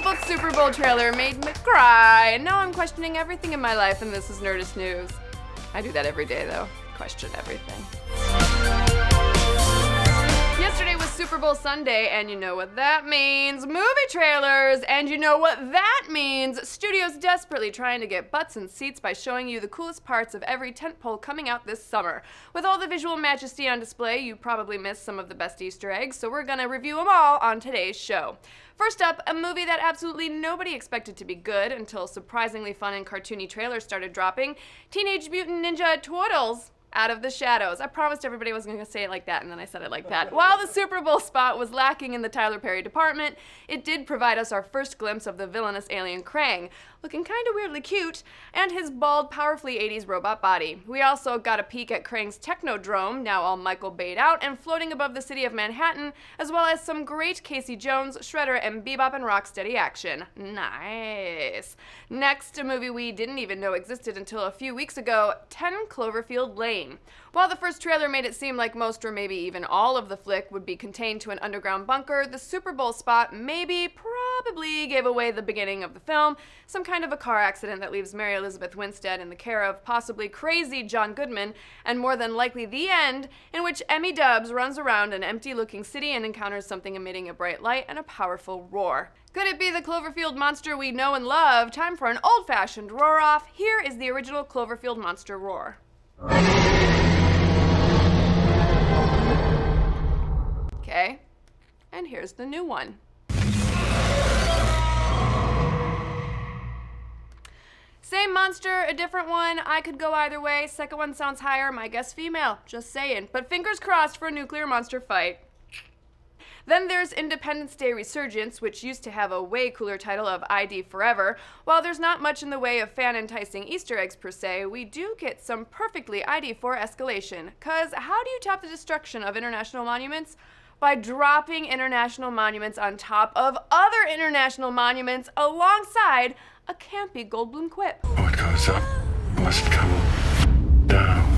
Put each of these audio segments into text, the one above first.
book Super Bowl trailer made me cry, and now I'm questioning everything in my life, and this is Nerdist News. I do that every day, though. Question everything. Yesterday was Super Bowl Sunday, and you know what that means. Movie trailers, and you know what that means. Studios desperately trying to get butts in seats by showing you the coolest parts of every tentpole coming out this summer. With all the visual majesty on display, you probably missed some of the best Easter eggs, so we're gonna review them all on today's show. First up, a movie that absolutely nobody expected to be good until surprisingly fun and cartoony trailers started dropping, Teenage Mutant Ninja Turtles. Out of the shadows. I promised everybody I wasn't going to say it like that, and then I said it like that. While the Super Bowl spot was lacking in the Tyler Perry department, it did provide us our first glimpse of the villainous alien Krang, looking kind of weirdly cute, and his bald, powerfully 80s robot body. We also got a peek at Krang's Technodrome, now all Michael Bay'd out and floating above the city of Manhattan, as well as some great Casey Jones, Shredder, and Bebop and Rocksteady action. Nice. Next, a movie we didn't even know existed until a few weeks ago, 10 Cloverfield Lane. While the first trailer made it seem like most or maybe even all of the flick would be contained to an underground bunker, the Super Bowl spot probably gave away the beginning of the film, some kind of a car accident that leaves Mary Elizabeth Winstead in the care of possibly crazy John Goodman, and more than likely the end, in which Emmy Dubs runs around an empty-looking city and encounters something emitting a bright light and a powerful roar. Could it be the Cloverfield monster we know and love? Time for an old-fashioned roar-off. Here is the original Cloverfield monster roar. Okay, and here's the new one. Same monster, a different one. I could go either way. Second one sounds higher. My guess female. Just saying. But fingers crossed for a nuclear monster fight. Then there's Independence Day Resurgence, which used to have a way cooler title of ID Forever. While there's not much in the way of fan-enticing Easter eggs per se, we do get some perfectly ID4 escalation. Cause how do you top the destruction of international monuments? By dropping international monuments on top of other international monuments alongside a campy Goldblum quip. What goes up must come down.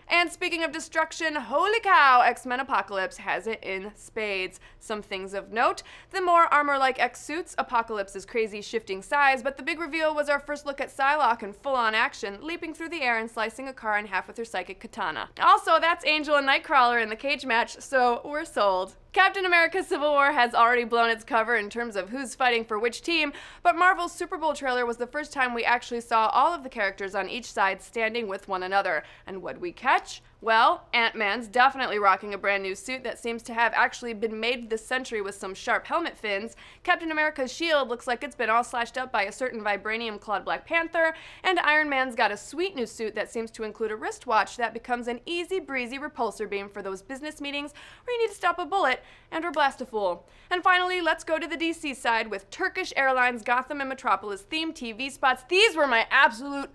And speaking of destruction, holy cow, XMen Apocalypse has it in spades. Some things of note: the more armor-like X suits, Apocalypse's crazy shifting size, but the big reveal was our first look at Psylocke in full-on action, leaping through the air and slicing a car in half with her psychic katana. Also, that's Angel and Nightcrawler in the cage match, so we're sold. Captain America Civil War has already blown its cover in terms of who's fighting for which team, but Marvel's Super Bowl trailer was the first time we actually saw all of the characters on each side standing with one another. And what'd we catch? Well, Ant-Man's definitely rocking a brand new suit that seems to have actually been made this century with some sharp helmet fins. Captain America's shield looks like it's been all slashed up by a certain vibranium-clawed Black Panther, and Iron Man's got a sweet new suit that seems to include a wristwatch that becomes an easy-breezy repulsor beam for those business meetings where you need to stop a bullet and or blast a fool. And finally, let's go to the DC side with Turkish Airlines Gotham and Metropolis themed TV spots. These were my absolute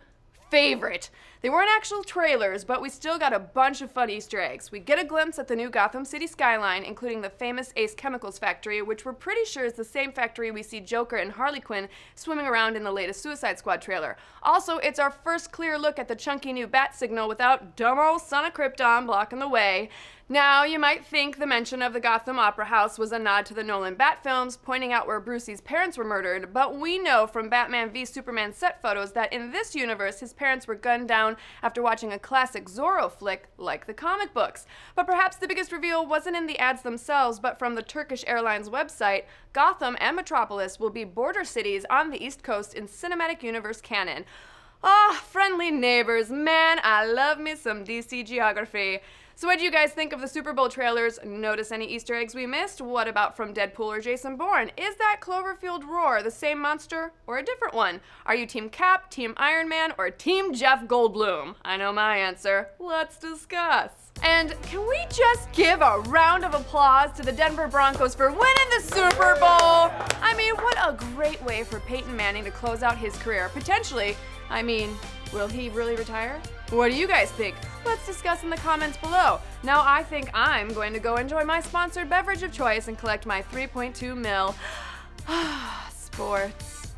favorite. They weren't actual trailers, but we still got a bunch of fun Easter eggs. We get a glimpse at the new Gotham City skyline, including the famous Ace Chemicals factory, which we're pretty sure is the same factory we see Joker and Harley Quinn swimming around in the latest Suicide Squad trailer. Also, it's our first clear look at the chunky new bat signal without dumb old Son of Krypton blocking the way. Now, you might think the mention of the Gotham Opera House was a nod to the Nolan Bat films, pointing out where Brucey's parents were murdered, but we know from Batman v Superman set photos that in this universe, his parents were gunned down after watching a classic Zorro flick like the comic books. But perhaps the biggest reveal wasn't in the ads themselves, but from the Turkish Airlines website. Gotham and Metropolis will be border cities on the East Coast in cinematic universe canon. Ah, friendly neighbors, man, I love me some DC geography. So what do you guys think of the Super Bowl trailers? Notice any Easter eggs we missed? What about from Deadpool or Jason Bourne? Is that Cloverfield roar the same monster or a different one? Are you Team Cap, Team Iron Man, or Team Jeff Goldblum? I know my answer. Let's discuss. And can we just give a round of applause to the Denver Broncos for winning the Super Bowl? I mean, what a great way for Peyton Manning to close out his career. Potentially, I mean, will he really retire? What do you guys think? Let's discuss in the comments below. Now I think I'm going to go enjoy my sponsored beverage of choice and collect my 3.2 mil. Sports.